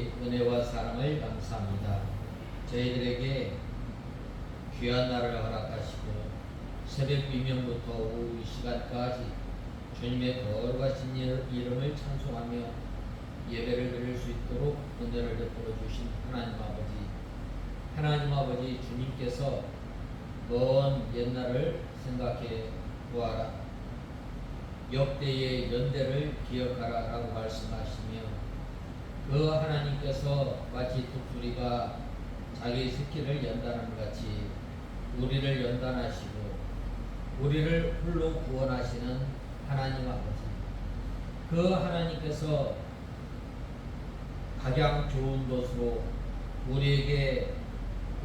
아버지 은혜와 사랑을 감사합니다. 저희들에게 귀한 날을 허락하시고 새벽 비명부터 오후 이 시간까지 주님의 거룩하신 이름을 찬송하며 예배를 드릴 수 있도록 은혜를 베풀어 주신 하나님 아버지 주님께서 먼 옛날을 생각해 보아라, 역대의 연대를 기억하라 라고 말씀하시며, 그 하나님께서 마치 독수리가 자기 새끼를 연단하는 같이 우리를 연단하시고 우리를 홀로 구원하시는 하나님 아버지, 그 하나님께서 가장 좋은 것으로 우리에게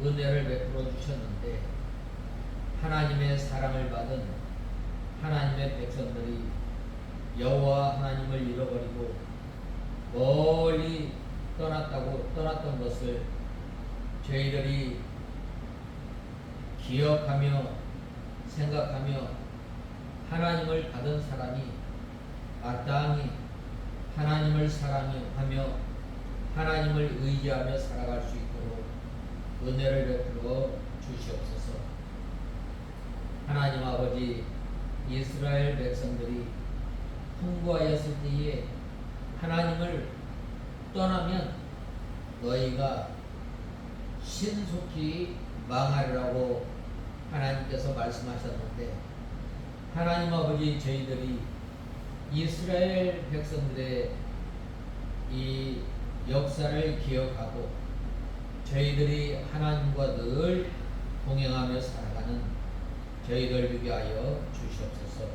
은혜를 베풀어 주셨는데, 하나님의 사랑을 받은 하나님의 백성들이 여호와 하나님을 잃어버리고 멀리 떠났던 것을 저희들이 기억하며 생각하며 하나님을 받은 사람이 마땅히 하나님을 사랑하며 하나님을 의지하며 살아갈 수 있도록 은혜를 베풀어 주시옵소서. 하나님 아버지, 이스라엘 백성들이 통과하였을 때에 하나님을 떠나면 너희가 신속히 망하리라고 하나님께서 말씀하셨는데, 하나님 아버지, 저희들이 이스라엘 백성들의 이 역사를 기억하고 저희들이 하나님과 늘 동행하며 살아가는 저희들 되게 하여 주시옵소서.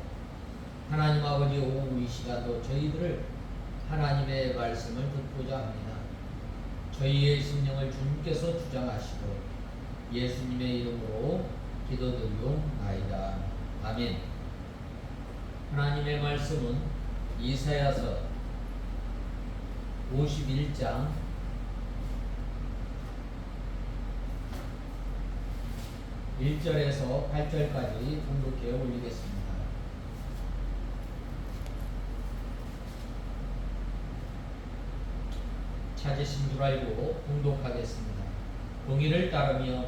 하나님 아버지, 오후 이 시간도 저희들을 하나님의 말씀을 듣고자 합니다. 저희의 심령을 주님께서 주장하시고 예수님의 이름으로 기도드리옵나이다. 아멘. 하나님의 말씀은 이사야서 51장 1절에서 8절까지 봉독해 올리겠습니다. 찾으신 줄 알고 봉독하겠습니다. 공의를 따르며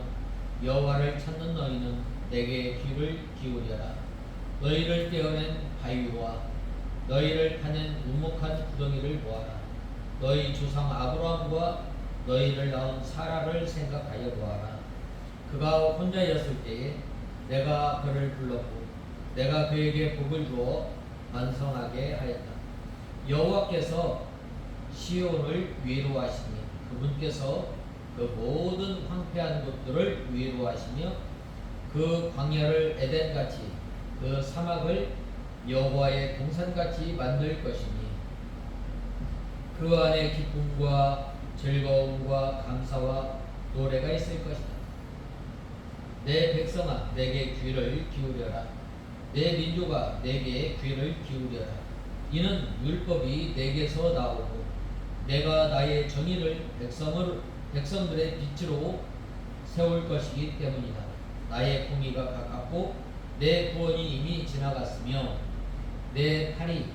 여호와를 찾는 너희는 내게 귀를 기울여라. 너희를 떼어낸 바위와 너희를 파낸 우목한 구덩이를 보아라. 너희 조상 아브라함과 너희를 낳은 사라를 생각하여 보아라. 그가 혼자였을 때에 내가 그를 불렀고 내가 그에게 복을 주어 만성하게 하였다. 여호와께서 시온을 위로하시니 그분께서 그 모든 황폐한 곳들을 위로하시며 그 광야를 에덴같이 그 사막을 여호와의 동산같이 만들 것이니 그 안에 기쁨과 즐거움과 감사와 노래가 있을 것이다. 내 백성아, 내게 귀를 기울여라. 내 민족아, 내게 귀를 기울여라. 이는 율법이 내게서 나오고 내가 나의 정의를 백성들의 빛으로 세울 것이기 때문이다. 나의 공의가 가깝고 내 구원이 이미 지나갔으며 내 팔이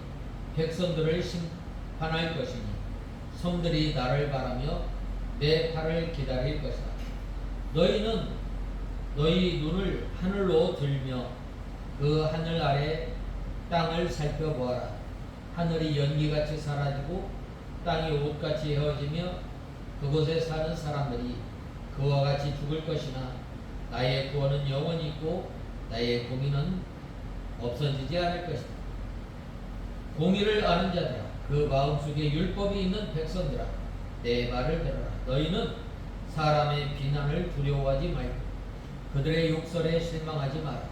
백성들을 심판할 것이니 성들이 나를 바라며 내 팔을 기다릴 것이다. 너희는 너희 눈을 하늘로 들며 그 하늘 아래 땅을 살펴보아라. 하늘이 연기같이 사라지고 땅이 옷같이 헤어지며 그곳에 사는 사람들이 그와 같이 죽을 것이나 나의 구원은 영원히 있고 나의 공의는 없어지지 않을 것이다. 공의를 아는 자들아, 그 마음속에 율법이 있는 백성들아, 내 말을 들어라. 너희는 사람의 비난을 두려워하지 말고 그들의 욕설에 실망하지 마라.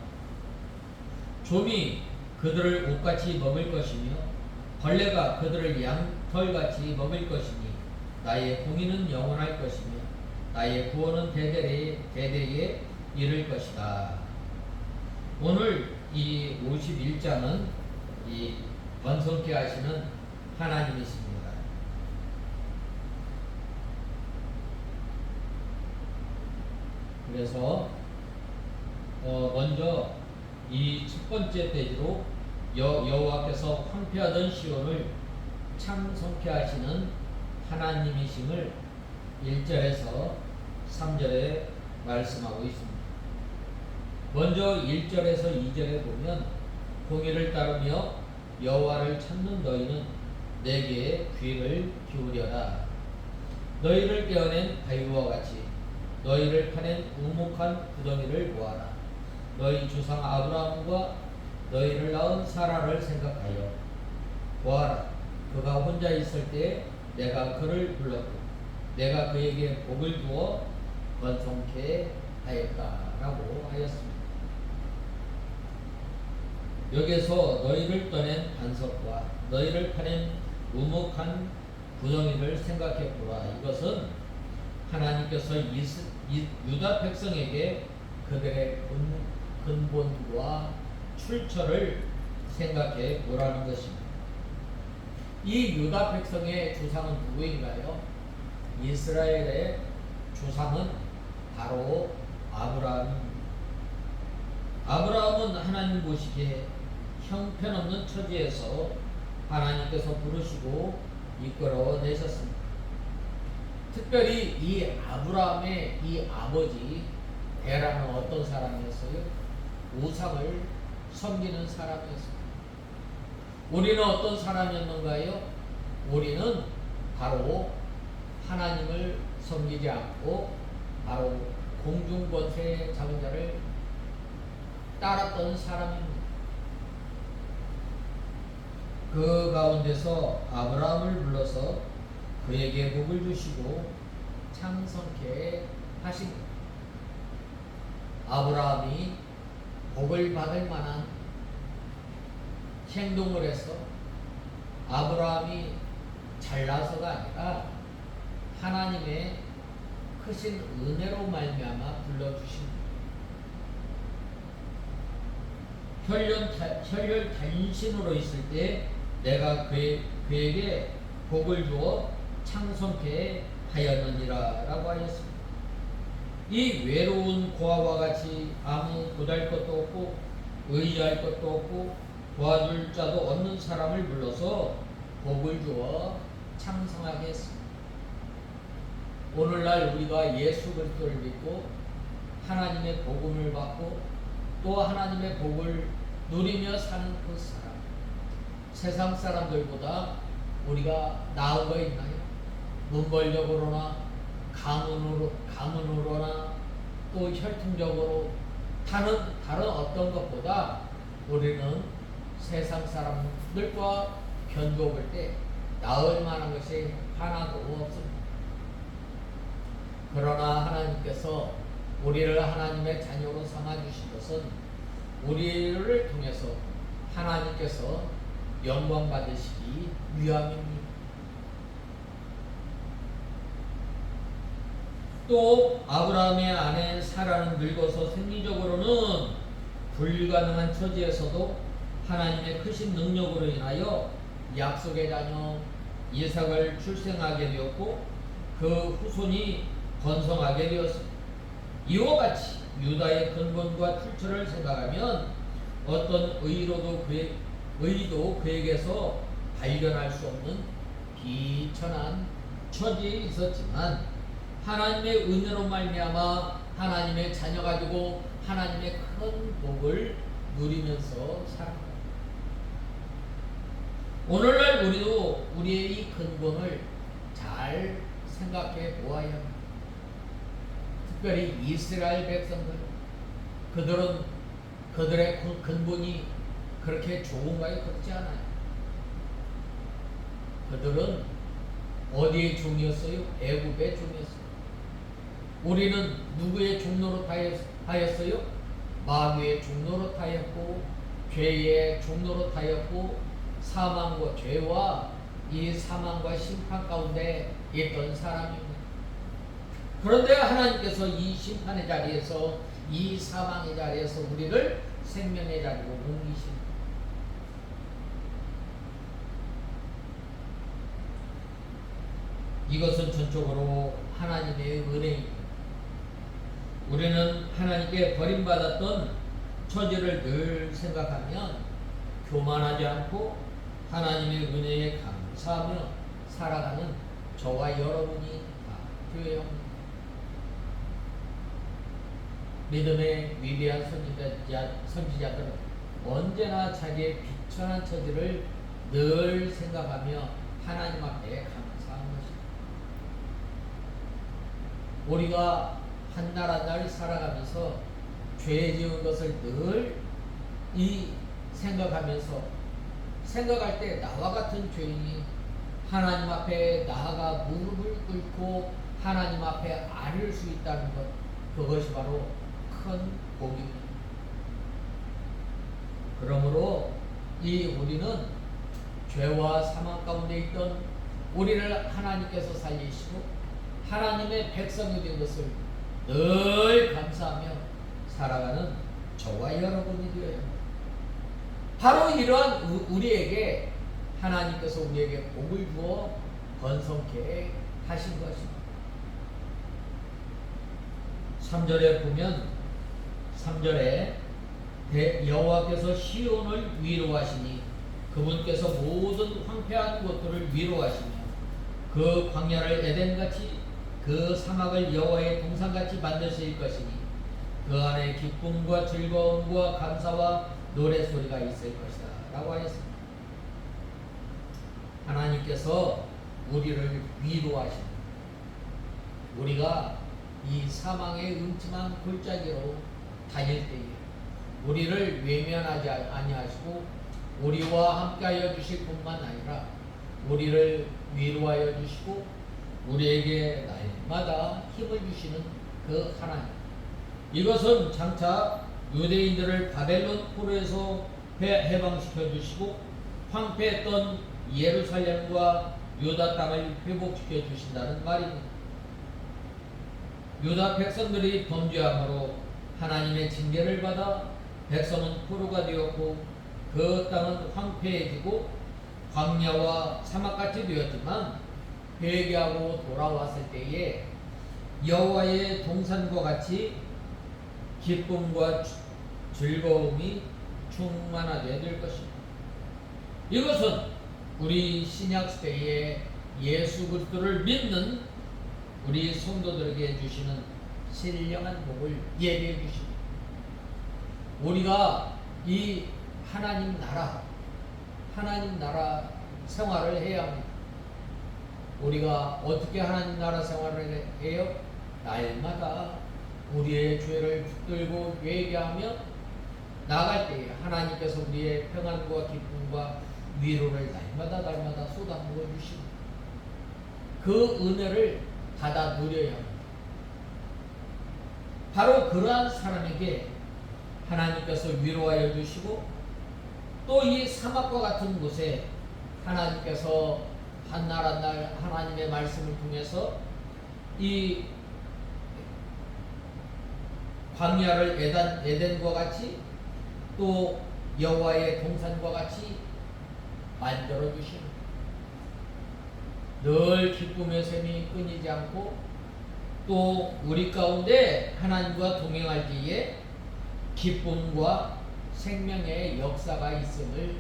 좀이 그들을 옷같이 먹을 것이며 벌레가 그들을 양털같이 먹을 것이니 나의 공의는 영원할 것이며 나의 구원은 대대에 이를 것이다. 오늘 이 51장은 이 번성케 하시는 하나님이십니다. 그래서 먼저 이 첫 번째 페이지로 여호와께서 황폐하던 시온을 창성케 하시는 하나님이심을 1절에서 3절에 말씀하고 있습니다. 먼저 1절에서 2절에 보면 공의를 따르며 여호와를 찾는 너희는 내게 귀를 기울여라. 너희를 떼어낸 바위와 같이 너희를 파낸 우묵한 구덩이를 모아라. 너희 조상 아브라함과 너희를 낳은 사라를 생각하여 보아라. 그가 혼자 있을 때 내가 그를 불렀고 내가 그에게 복을 주어 번성케 하였다라고 하였습니다. 여기서 너희를 떠낸 반석과 너희를 파낸 우묵한 구덩이를 생각해 보라. 이것은 하나님께서 유다 백성에게 그들의 근본과 출처를 생각해 보라는 것입니다. 이 유다 백성의 주상은 누구인가요? 이스라엘의 주상은 바로 아브라함입니다. 아브라함은 하나님 보시기에 형편없는 처지에서 하나님께서 부르시고 이끌어 내셨습니다. 특별히 이 아브라함의 이 아버지 에라는 어떤 사람이었어요? 우상을 섬기는 사람이었습니다. 우리는 어떤 사람이었는가요? 우리는 바로 하나님을 섬기지 않고 바로 공중권세 잡은 자를 따랐던 사람입니다. 그 가운데서 아브라함을 불러서 그에게 복을 주시고 창성케 하십니다. 아브라함이 복을 받을 만한 행동을 해서 아브라함이 잘나서가 아니라 하나님의 크신 은혜로 말미암아 불러주십니다. 혈혈단신으로 있을 때 내가 그에게 복을 주어 창성케 하였느니라 라고 하였습니다. 이 외로운 고아와 같이 아무 보잘 것도 없고 의지할 것도 없고 도와줄 자도 없는 사람을 불러서 복을 주어 창성하게 했습니다. 오늘날 우리가 예수 그리스도를 믿고 하나님의 복음을 받고 또 하나님의 복을 누리며 사는 그 사람, 세상 사람들보다 우리가 나은 거 있나요? 문벌적으로나 가문으로나 또 혈통적으로 다른 어떤 것보다 우리는 세상 사람들과 견주어 볼 때 나을 만한 것이 하나도 없습니다. 그러나 하나님께서 우리를 하나님의 자녀로 삼아주신 것은 우리를 통해서 하나님께서 영광 받으시기 위함입니다. 또 아브라함의 아내 사라는 늙어서 생리적으로는 불가능한 처지에서도 하나님의 크신 능력으로 인하여 약속의 자녀 이삭을 출생하게 되었고 그 후손이 번성하게 되었습니다. 이와 같이 유다의 근본과 출처를 생각하면 어떤 의도 그에게서 발견할 수 없는 비천한 처지에 있었지만 하나님의 은혜로 말미암아 하나님의 자녀 가지고 하나님의 큰 복을 누리면서 살아갑니다. 오늘날 우리도 우리의 이 근본을 잘 생각해 보아야 합니다. 특별히 이스라엘 백성들, 그들의 근본이 그렇게 좋은가요? 그렇지 않아요. 그들은 어디의 종이었어요? 애굽의 종이었어요. 우리는 누구의 종로로 하였어요? 마귀의 종로로 하였고 죄의 종로로 하였고 사망과 죄와 이 사망과 심판 가운데 있던 사람입니다. 그런데 하나님께서 이 심판의 자리에서 이 사망의 자리에서 우리를 생명의 자리로 옮기십니다. 이것은 전적으로 하나님의 은혜입니다. 우리는 하나님께 버림받았던 처지를 늘 생각하면 교만하지 않고 하나님의 은혜에 감사하며 살아가는 저와 여러분이 다 되어야 합니다. 믿음의 위대한 선지자들은 언제나 자기의 비천한 처지를 늘 생각하며 하나님 앞에 감사한 것입니다. 우리가 한 날 한 날 살아가면서 죄 지은 것을 늘 생각하면서 생각할 때 나와 같은 죄인이 하나님 앞에 나아가 무릎을 꿇고 하나님 앞에 아릴 수 있다는 것, 그것이 바로 큰 복입니다. 그러므로 우리는 죄와 사망 가운데 있던 우리를 하나님께서 살리시고 하나님의 백성이 된 것을 늘 감사하며 살아가는 저와 여러분이 되어야 합니다. 바로 이러한 우리에게 하나님께서 우리에게 복을 주어 번성케 하신 것입니다. 3절에 보면 3절에 여호와께서 시온을 위로하시니 그분께서 모든 황폐한 곳들을 위로하시며 그 광야를 에덴같이 그 사막을 여호와의 동산같이 만드실 것이니 그 안에 기쁨과 즐거움과 감사와 노래소리가 있을 것이다 라고 하였습니다. 하나님께서 우리를 위로하십니다. 우리가 이 사망의 음침한 골짜기로 다닐 때에 우리를 외면하지 아니하시고 우리와 함께하여 주실 뿐만 아니라 우리를 위로하여 주시고 우리에게 날마다 힘을 주시는 그 하나님, 이것은 장차 유대인들을 바벨론 포로에서 해방시켜 주시고 황폐했던 예루살렘과 유다 땅을 회복시켜 주신다는 말입니다. 유다 백성들이 범죄함으로 하나님의 징계를 받아 백성은 포로가 되었고 그 땅은 황폐해지고 광야와 사막같이 되었지만 회개하고 돌아왔을 때에 여호와의 동산과 같이 기쁨과 즐거움이 충만하게 될 것입니다. 이것은 우리 신약 시대에 예수 그리스도를 믿는 우리 성도들에게 주시는 신령한 복을 예비해 주십니다. 우리가 이 하나님 나라 생활을 해야 합니다. 우리가 어떻게 하나님 나라 생활을 해요? 날마다 우리의 죄를 붙들고 회개하며 나갈 때에 하나님께서 우리의 평안과 기쁨과 위로를 날마다 쏟아부어 주시고 그 은혜를 받아 누려야 합니다. 바로 그러한 사람에게 하나님께서 위로하여 주시고 또 이 사막과 같은 곳에 하나님께서 한 날 한 날 하나님의 말씀을 통해서 이 광야를 에덴과 같이 또 여호와의 동산과 같이 만들어 주시는, 늘 기쁨의 샘이 끊이지 않고 또 우리 가운데 하나님과 동행할 때에 기쁨과 생명의 역사가 있음을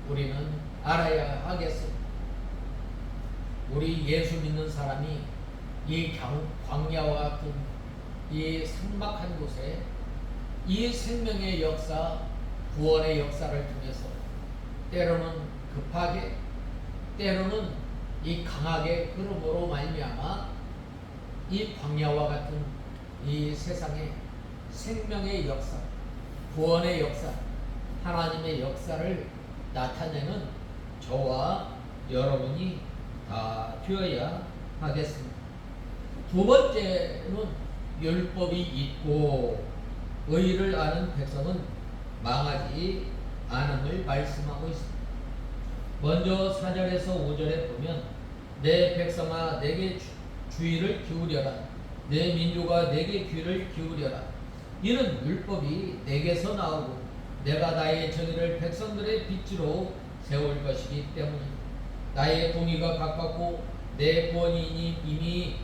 우리는 알아야 하겠습니다. 우리 예수 믿는 사람이 이 광야와 같은 이 삭막한 곳에 이 생명의 역사, 구원의 역사를 통해서 때로는 급하게 때로는 이 강하게 흐름으로 말미암아 이 광야와 같은 이 세상의 생명의 역사, 구원의 역사, 하나님의 역사를 나타내는 저와 여러분이 다 되어야 하겠습니다. 두 번째는 율법이 있고 의를 아는 백성은 망하지 않음을 말씀하고 있습니다. 먼저 4절에서 5절에 보면 내 백성아 내게 주의를 기울여라, 내 민족아 내게 귀를 기울여라. 이는 율법이 내게서 나오고 내가 나의 정의를 백성들의 빛으로 세울 것이기 때문입니다. 나의 공의가 가깝고 내 구원이 이미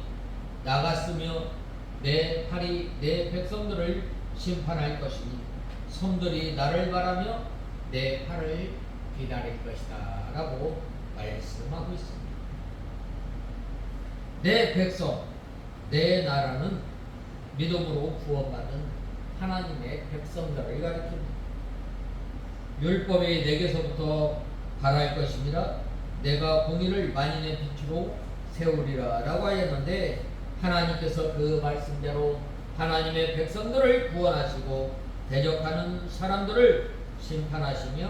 나갔으며 내 팔이 내 백성들을 심판할 것이니 성들이 나를 바라며 내 팔을 기다릴 것이다 라고 말씀하고 있습니다. 내 백성, 내 나라는 믿음으로 구원받은 하나님의 백성들을 가리킵니다. 율법이 내게서부터 발할 것입니다. 내가 공의를 만인의 빛으로 세우리라 라고 하였는데, 하나님께서 그 말씀대로 하나님의 백성들을 구원하시고 대적하는 사람들을 심판하시며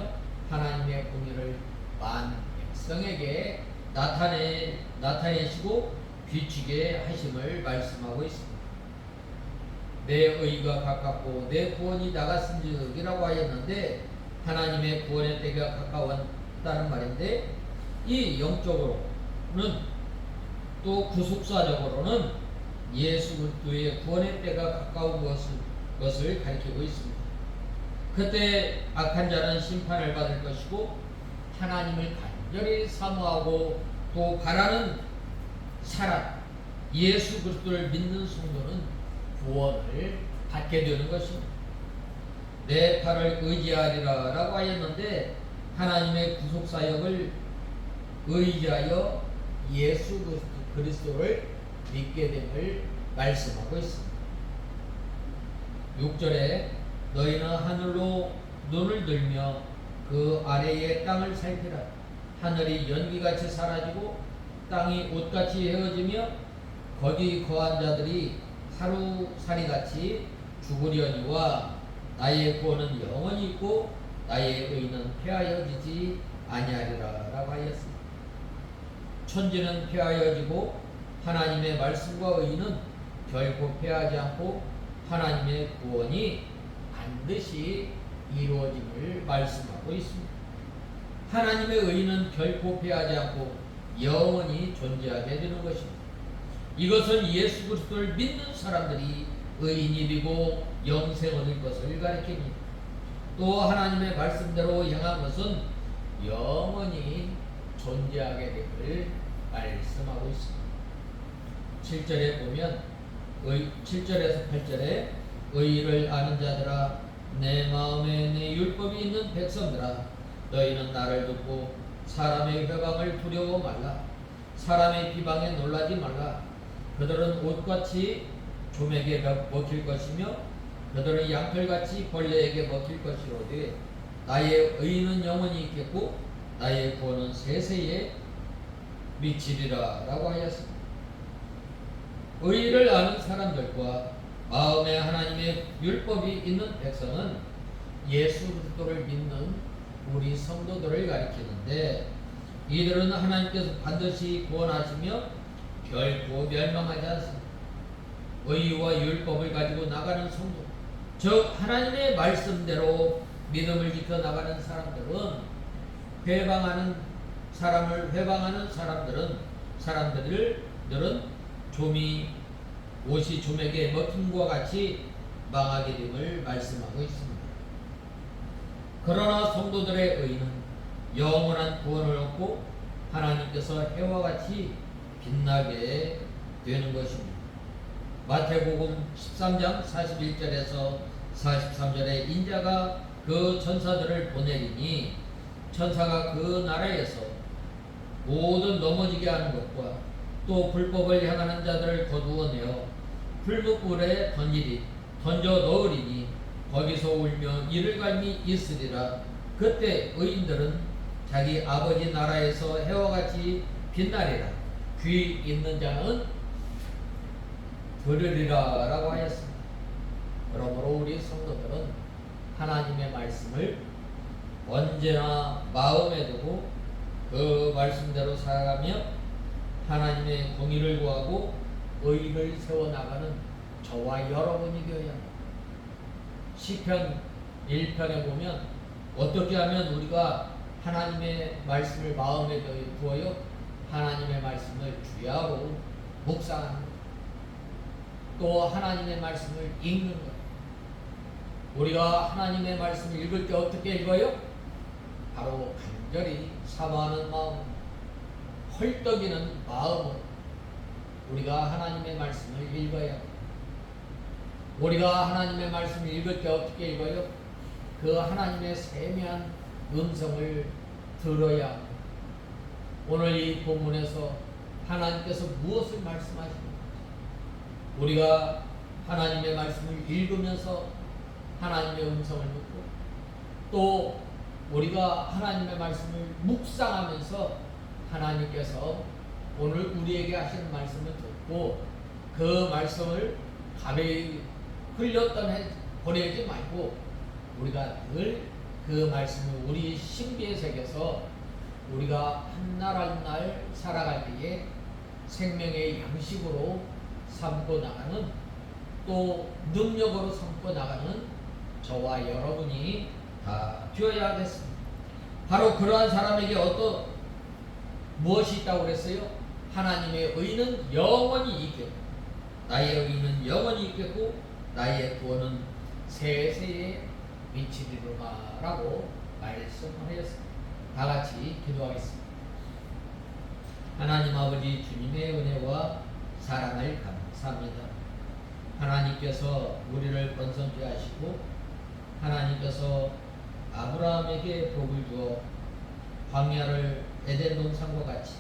하나님의 공의를 만 백성에게 나타내시고 비추게 하심을 말씀하고 있습니다. 내 의가 가깝고 내 구원이 나갔은지라고 하였는데, 하나님의 구원의 때가 가까웠다는 말인데, 이 영적으로는 또 구속사적으로는 예수 그리스도의 구원의 때가 가까운 것을 가리키고 있습니다. 그때 악한 자는 심판을 받을 것이고, 하나님을 간절히 사모하고 또 바라는 사람, 예수 그리스도를 믿는 성도는 구원을 받게 되는 것입니다. 내 팔을 의지하리라 라고 하였는데, 하나님의 구속사역을 의지하여 예수 그리스도를 믿게 됨을 말씀하고 있습니다. 6절에 너희는 하늘로 눈을 들며 그 아래의 땅을 살피라. 하늘이 연기같이 사라지고 땅이 옷같이 헤어지며 거기 거한 자들이 하루살이같이 죽으려니와 나의 구원은 영원히 있고 나의 의는 폐하여지지 아니하리라 라고 하였습니다. 천지는 폐하여지고 하나님의 말씀과 의는 결코 폐하지 않고 하나님의 구원이 반드시 이루어짐을 말씀하고 있습니다. 하나님의 의는 결코 폐하지 않고 영원히 존재하게 되는 것입니다. 이것은 예수 그리스도를 믿는 사람들이 의인이 되고 영생 얻을 것을 가리킵니다. 또 하나님의 말씀대로 행한 것은 영원히 존재하게 됨을 말씀하고 있습니다. 7절에 보면 7절에서 8절에 의를 아는 자들아, 내 마음에 내 율법이 있는 백성들아, 너희는 나를 듣고 사람의 회방을 두려워 말라. 사람의 비방에 놀라지 말라. 그들은 옷같이 좀에게 먹힐 것이며 그들은 양털같이 벌레에게 먹힐 것이로되 나의 의는 영원히 있겠고 나의 구원은 세세에 미치리라 라고 하였습니다. 의를 아는 사람들과 마음에 하나님의 율법이 있는 백성은 예수 그리스도를 믿는 우리 성도들을 가리키는데, 이들은 하나님께서 반드시 구원하시며 결코 멸망하지 않습니다. 의와 율법을 가지고 나가는 성도, 즉 하나님의 말씀대로 믿음을 지켜 나가는 사람들은 회방하는 사람들은 옷이 좀에게 먹힘과 같이 망하게 됨을 말씀하고 있습니다. 그러나 성도들의 의는 영원한 구원을 얻고 하나님께서 해와 같이 빛나게 되는 것입니다. 마태복음 13장 41절에서 43절에 인자가 그 천사들을 보내리니 천사가 그 나라에서 모든 넘어지게 하는 것과 또 불법을 행하는 자들을 거두어내어 풀무불에 던져 넣으리니 거기서 울며 이를 갈미 있으리라. 그때 의인들은 자기 아버지 나라에서 해와 같이 빛나리라. 귀 있는 자는 들으리라 라고 하였습니다. 그러므로 우리 성도들은 하나님의 말씀을 언제나 마음에 두고 그 말씀대로 살아가며 하나님의 공의를 구하고 의를 세워나가는 저와 여러분이 되어야 합니다. 시편 1편에 보면 어떻게 하면 우리가 하나님의 말씀을 마음에 두어요? 하나님의 말씀을 주야로 묵상하는 것, 또 하나님의 말씀을 읽는 것. 우리가 하나님의 말씀을 읽을 때 어떻게 읽어요? 바로 간절히 사모하는 마음, 헐떡이는 마음으로 우리가 하나님의 말씀을 읽어야 합니다. 우리가 하나님의 말씀을 읽을 때 어떻게 읽어요? 그 하나님의 세미한 음성을 들어야 합니다. 오늘 이 본문에서 하나님께서 무엇을 말씀하시는지 우리가 하나님의 말씀을 읽으면서 하나님의 음성을 듣고 또 우리가 하나님의 말씀을 묵상하면서 하나님께서 오늘 우리에게 하시는 말씀을 듣고 그 말씀을 가벼이 흘렸던 보내지 말고 우리가 늘 그 말씀을 우리 신비에 새겨서 우리가 한 날 한 날 살아갈 때에 생명의 양식으로 삼고 나가는 또 능력으로 삼고 나가는 저와 여러분이 다 되어야겠습니다. 바로 그러한 사람에게 무엇이 있다고 그랬어요? 하나님의 의는 영원히 있겠고 나의 의는 영원히 있겠고 나의 구원은 세세에 미치리로다 라고 말씀하였습니다. 다 같이 기도하겠습니다. 하나님 아버지 주님의 은혜와 사랑을 감사합니다. 하나님께서 우리를 번성케 하시고 하나님께서 아브라함에게 복을 주어 광야를 에덴 동산과 같이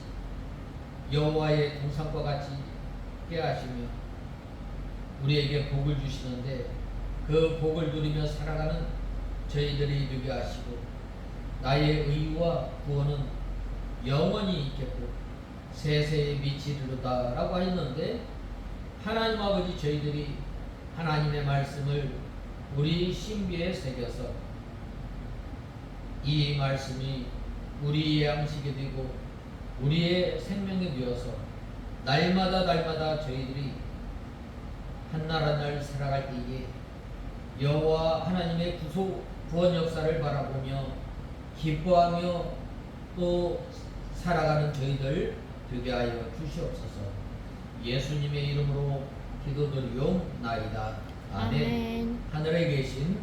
여호와의 동산과 같이 하게 하시며 우리에게 복을 주시는데 그 복을 누리며 살아가는 저희들이 되게 하시고 나의 의와 구원은 영원히 있겠고 세세에 미치리로다 라고 하였는데 하나님 아버지 저희들이 하나님의 말씀을 우리 신비에 새겨서 이 말씀이 우리의 양식이 되고 우리의 생명이 되어서 날마다 저희들이 한 날 한 날 살아갈 때에 여호와 하나님의 구원 역사를 바라보며 기뻐하며 또 살아가는 저희들 되게 하여 주시옵소서. 예수님의 이름으로 기도드리옵나이다. 아멘. 하늘에 계신